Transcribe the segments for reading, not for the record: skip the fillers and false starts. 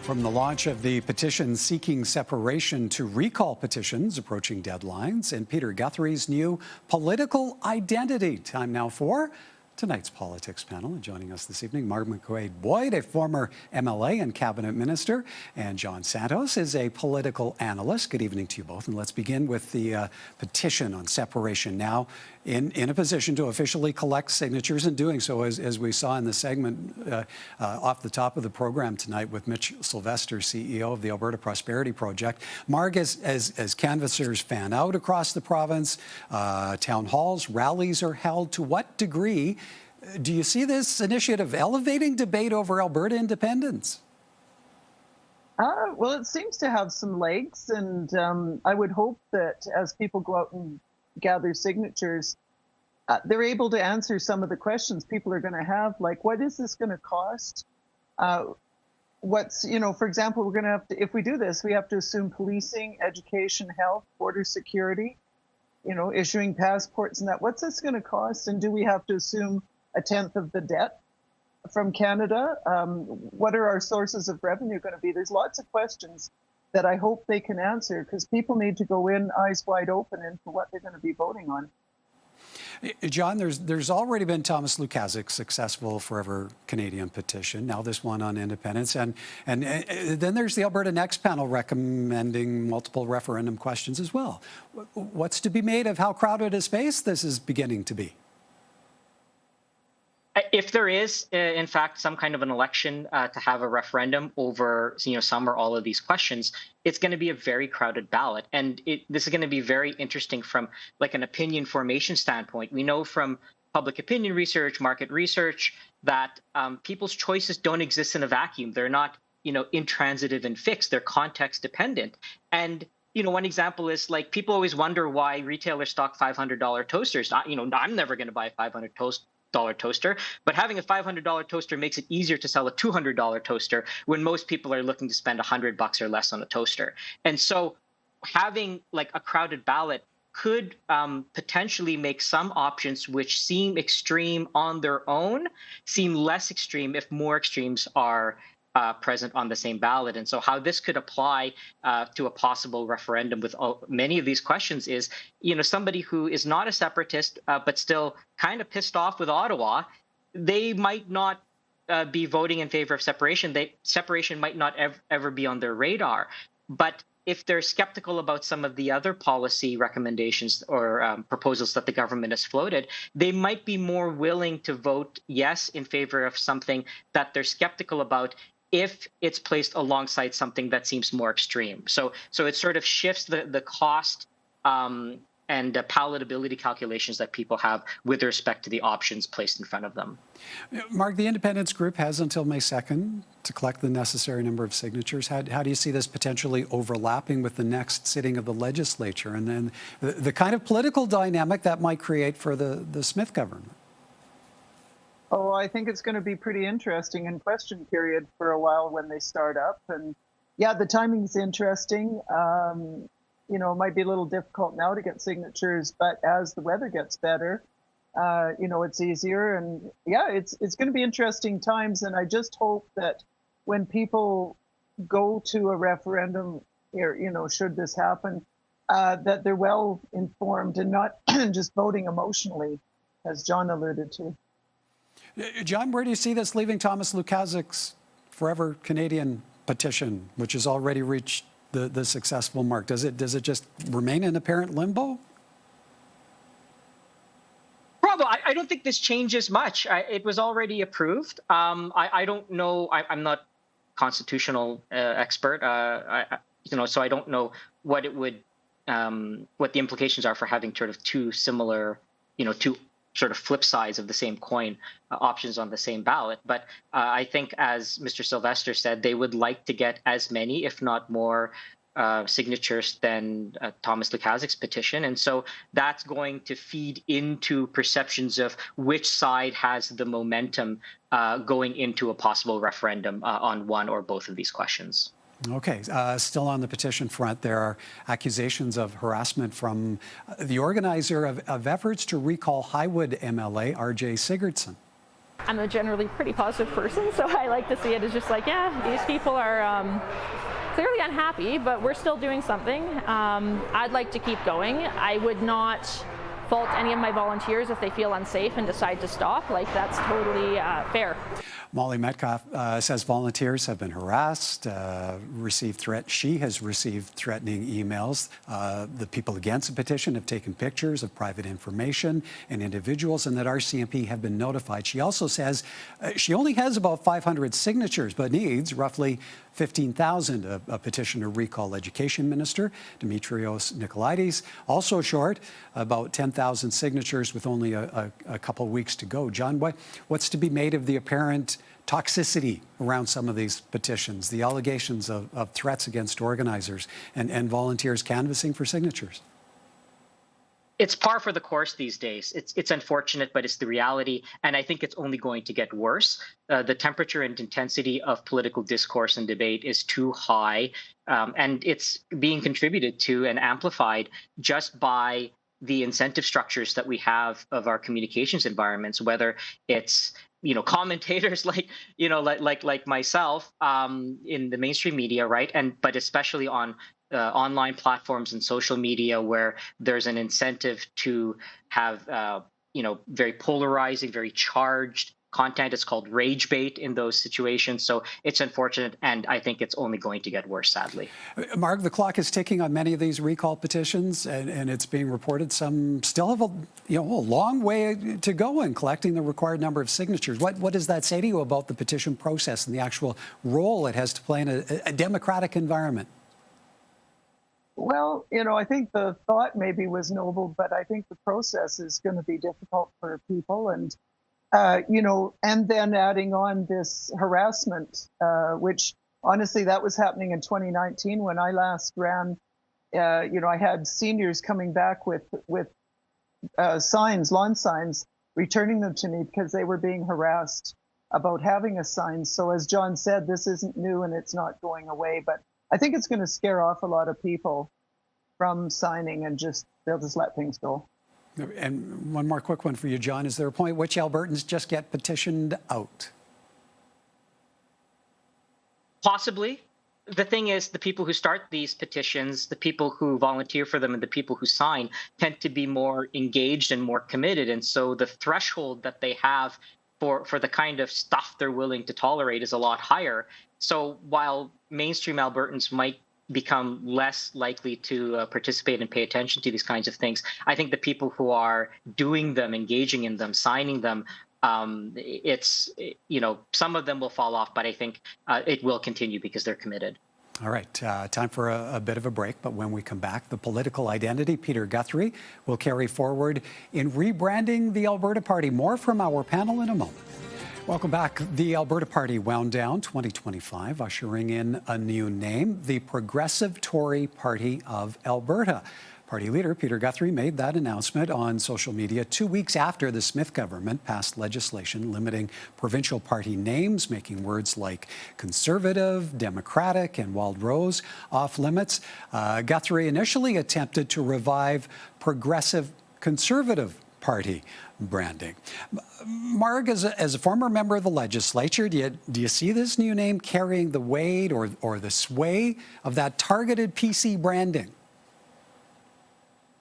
From the launch of the petition seeking separation to recall petitions approaching deadlines and Peter Guthrie's new political identity. Time now for tonight's politics panel. And joining us this evening, Marg McCuaig-Boyd, a former MLA and cabinet minister, and John Santos is a political analyst. Good evening to you both. And let's begin with the petition on separation. Now in a position to officially collect signatures and doing so, as we saw in the segment off the top of the program tonight with Mitch Sylvester, CEO of the Alberta Prosperity Project. Marg, as canvassers fan out across the province, town halls, rallies are held. To what degree do you see this initiative elevating debate over Alberta independence? Well, it seems to have some legs, and I would hope that as people go out and gather signatures, they're able to answer some of the questions people are going to have, like, what is this going to cost? What's, for example, we're going to have to, if we do this, we have to assume policing, education, health, border security, issuing passports and that. What's this going to cost? And do we have to assume a tenth of the debt from Canada? What are our sources of revenue going to be? There's lots of questions that I hope they can answer, because people need to go in eyes wide open into what they're going to be voting on. John, there's already been Thomas Lukaszik's successful Forever Canadian petition, now this one on independence, and then there's the Alberta Next panel recommending multiple referendum questions as well. What's to be made of how crowded a space this is beginning to be? If there is, in fact, some kind of an election to have a referendum over, some or all of these questions, it's going to be a very crowded ballot. And this is going to be very interesting from like an opinion formation standpoint. We know from public opinion research, market research, that people's choices don't exist in a vacuum. They're not, intransitive and fixed. They're context dependent. And one example is, like, people always wonder why retailers stock $500 toasters. I'm never going to buy a $500 toaster, but having a $500 toaster makes it easier to sell a $200 toaster when most people are looking to spend $100 or less on a toaster. And so having like a crowded ballot could potentially make some options which seem extreme on their own seem less extreme if more extremes are present on the same ballot. And so how this could apply to a possible referendum with many of these questions is, somebody who is not a separatist, but still kind of pissed off with Ottawa, they might not be voting in favor of separation. Separation might not ever be on their radar. But if they're skeptical about some of the other policy recommendations or proposals that the government has floated, they might be more willing to vote yes in favor of something that they're skeptical about if it's placed alongside something that seems more extreme. So it sort of shifts the cost and palatability calculations that people have with respect to the options placed in front of them. Marg, the Independence Group has until May 2nd to collect the necessary number of signatures. How do you see this potentially overlapping with the next sitting of the legislature, and then the kind of political dynamic that might create for the Smith government? Oh, I think it's going to be pretty interesting in question period for a while when they start up. And yeah, the timing's interesting. It might be a little difficult now to get signatures, but as the weather gets better, it's easier. And yeah, it's going to be interesting times. And I just hope that when people go to a referendum, should this happen, that they're well informed and not just voting emotionally, as John alluded to. John, where do you see this leaving Thomas Lukaszik's Forever Canadian petition, which has already reached the successful mark? Does it just remain in apparent limbo? Probably. I don't think this changes much. It was already approved. I don't know. I'm not constitutional expert. So I don't know what it would, what the implications are for having sort of two similar, two sort of flip sides of the same coin, options on the same ballot. But I think, as Mr. Sylvester said, they would like to get as many, if not more, signatures than Thomas Lukaszik's petition. And so that's going to feed into perceptions of which side has the momentum going into a possible referendum on one or both of these questions. Okay, still on the petition front, there are accusations of harassment from the organizer of efforts to recall Highwood MLA R.J. Sigurdsson. I'm a generally pretty positive person, so I like to see it as just like, yeah, these people are clearly unhappy, but we're still doing something. I'd like to keep going. I would not fault any of my volunteers if they feel unsafe and decide to stop. Like, that's totally fair. Molly Metcalf says volunteers have been harassed, received threats. She has received threatening emails. The people against the petition have taken pictures of private information and individuals, and that RCMP have been notified. She also says she only has about 500 signatures, but needs roughly 15,000. A petition to recall Education Minister Dimitrios Nicolaides, also short, about 10,000 signatures with only a couple weeks to go. John, what's to be made of the apparent toxicity around some of these petitions, the allegations of threats against organizers and volunteers canvassing for signatures? It's par for the course these days. It's unfortunate, but it's the reality. And I think it's only going to get worse. The temperature and intensity of political discourse and debate is too high. And it's being contributed to and amplified just by the incentive structures that we have of our communications environments, whether it's commentators like myself in the mainstream media, right? But especially on online platforms and social media, where there's an incentive to have very polarizing, very charged content. It's called rage bait in those situations. So it's unfortunate, and I think it's only going to get worse, sadly. Marg, the clock is ticking on many of these recall petitions, and it's being reported some still have a long way to go in collecting the required number of signatures. What does that say to you about the petition process and the actual role it has to play in a democratic environment? Well, I think the thought maybe was noble, but I think the process is going to be difficult for people. And and then adding on this harassment, which honestly, that was happening in 2019 when I last ran. I had seniors coming back with signs, lawn signs, returning them to me because they were being harassed about having a sign. So as John said, this isn't new and it's not going away, but I think it's going to scare off a lot of people from signing, and they'll just let things go. And one more quick one for you, John. Is there a point at which Albertans just get petitioned out? Possibly. The thing is, the people who start these petitions, the people who volunteer for them, and the people who sign tend to be more engaged and more committed. And so the threshold that they have for the kind of stuff they're willing to tolerate is a lot higher. So while mainstream Albertans might become less likely to participate and pay attention to these kinds of things, I think the people who are doing them, engaging in them, signing them, some of them will fall off, but I think it will continue because they're committed. All right, time for a bit of a break, but when we come back, the political identity Peter Guthrie will carry forward in rebranding the Alberta Party. More from our panel in a moment. Welcome back. The Alberta Party wound down 2025, ushering in a new name, the Progressive Tory Party of Alberta. Party leader Peter Guthrie made that announcement on social media 2 weeks after the Smith government passed legislation limiting provincial party names, making words like Conservative, Democratic, and Wild Rose off limits. Guthrie initially attempted to revive Progressive Conservative Party branding. Marg, as a former member of the legislature, do you see this new name carrying the weight or the sway of that targeted PC branding?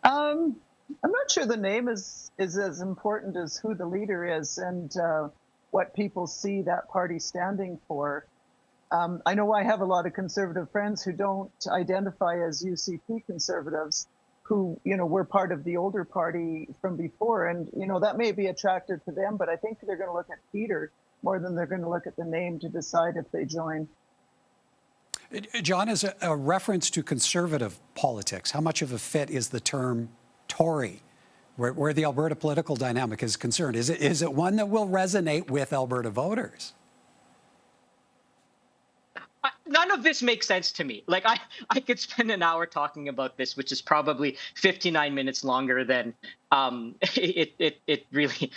I'm not sure the name is as important as who the leader is and what people see that party standing for. I know I have a lot of Conservative friends who don't identify as UCP Conservatives, who, were part of the older party from before. And, that may be attractive to them, but I think they're going to look at Peter more than they're going to look at the name to decide if they join. John, as a reference to conservative politics, how much of a fit is the term Tory, where the Alberta political dynamic is concerned? Is it one that will resonate with Alberta voters? None of this makes sense to me. Like, I could spend an hour talking about this, which is probably 59 minutes longer than it really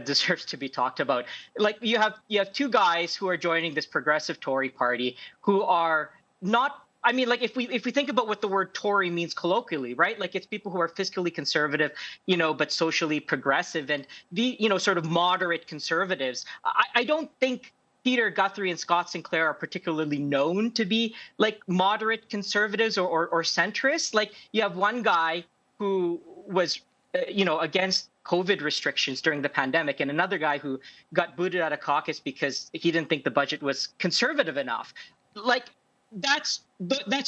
deserves to be talked about. Like, you have two guys who are joining this Progressive Tory Party who are not I mean, like if we think about what the word Tory means colloquially, right? Like it's people who are fiscally conservative, but socially progressive, and the sort of moderate conservatives. I don't think Peter Guthrie and Scott Sinclair are particularly known to be like moderate conservatives or centrists. Like you have one guy who was against COVID restrictions during the pandemic, and another guy who got booted out of caucus because he didn't think the budget was conservative enough. Like that's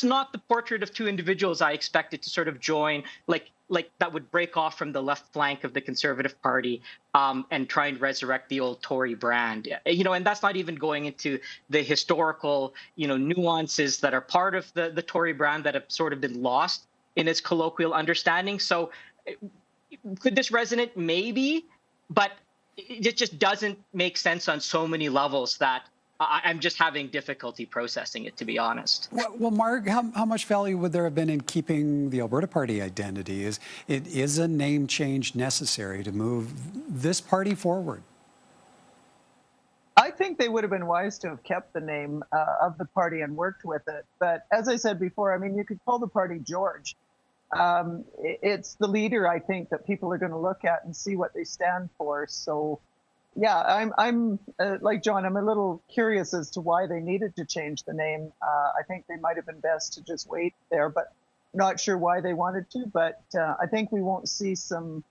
not the portrait of two individuals I expected to sort of join, like that would break off from the left flank of the Conservative Party and try and resurrect the old Tory brand. And that's not even going into the historical, nuances that are part of the Tory brand that have sort of been lost in its colloquial understanding. So could this resonate? Maybe, but it just doesn't make sense on so many levels that I'm just having difficulty processing it, to be honest. Well, Marg, how much value would there have been in keeping the Alberta Party identity? Is a name change necessary to move this party forward? I think they would have been wise to have kept the name of the party and worked with it. But as I said before, I mean, you could call the party George. It's the leader, I think, that people are going to look at and see what they stand for. So, yeah, I'm like John, I'm a little curious as to why they needed to change the name. I think they might have been best to just wait there, but not sure why they wanted to. But I think we won't see some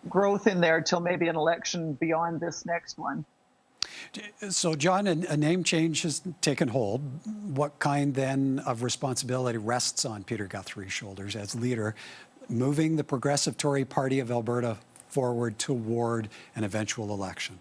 growth in there till maybe an election beyond this next one. So, John, a name change has taken hold. What kind then of responsibility rests on Peter Guthrie's shoulders as leader, moving the Progressive Tory Party of Alberta forward toward an eventual election?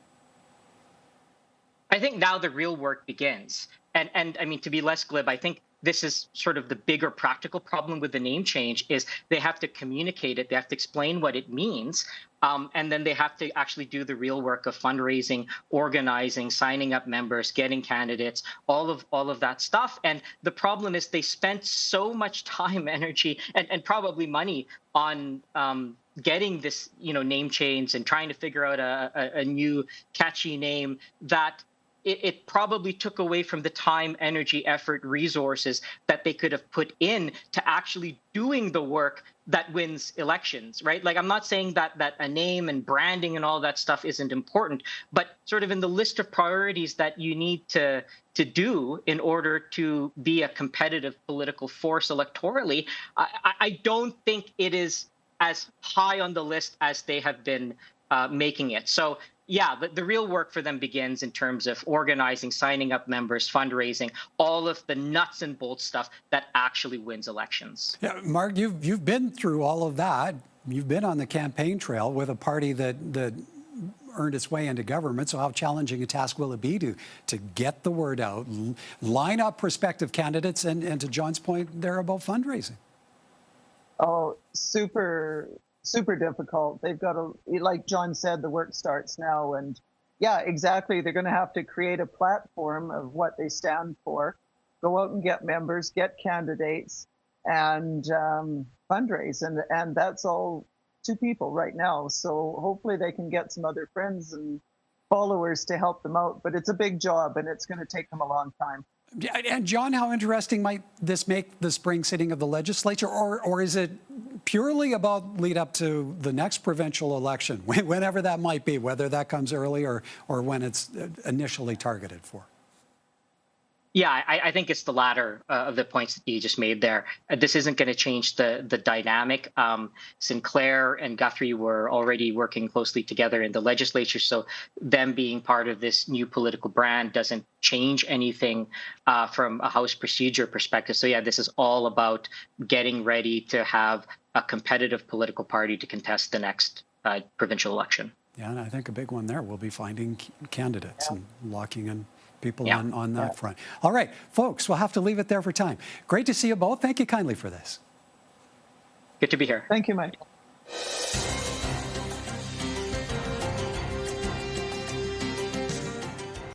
I think now the real work begins. And I mean, to be less glib, I think this is sort of the bigger practical problem with the name change is they have to communicate it. They have to explain what it means. And then they have to actually do the real work of fundraising, organizing, signing up members, getting candidates, all of that stuff. And the problem is they spent so much time, energy, and probably money on getting this, name change and trying to figure out a new catchy name that it probably took away from the time, energy, effort, resources that they could have put in to actually doing the work that wins elections, right? Like, I'm not saying that a name and branding and all that stuff isn't important, but sort of in the list of priorities that you need to do in order to be a competitive political force electorally, I don't think it is as high on the list as they have been making it. So, yeah, the real work for them begins in terms of organizing, signing up members, fundraising, all of the nuts and bolts stuff that actually wins elections. Yeah, Marg, you've been through all of that. You've been on the campaign trail with a party that earned its way into government. So how challenging a task will it be to get the word out, line up prospective candidates, and to John's point there about fundraising? Oh, super difficult. They've got to, like John said, the work starts now. And yeah, exactly. They're going to have to create a platform of what they stand for, go out and get members, get candidates, and fundraise. And that's all two people right now. So hopefully they can get some other friends and followers to help them out. But it's a big job and it's going to take them a long time. And John, how interesting might this make the spring sitting of the legislature, or is it purely about lead up to the next provincial election, whenever that might be, whether that comes early or when it's initially targeted for? Yeah, I think it's the latter of the points that you just made there. This isn't going to change the dynamic. Sinclair and Guthrie were already working closely together in the legislature, so them being part of this new political brand doesn't change anything from a House procedure perspective. So yeah, this is all about getting ready to have a competitive political party to contest the next provincial election. Yeah, and I think a big one there will be finding candidates and locking in people on that front. All right, folks, we'll have to leave it there for time. Great to see you both. Thank you kindly for this. Good to be here. Thank you, Mike.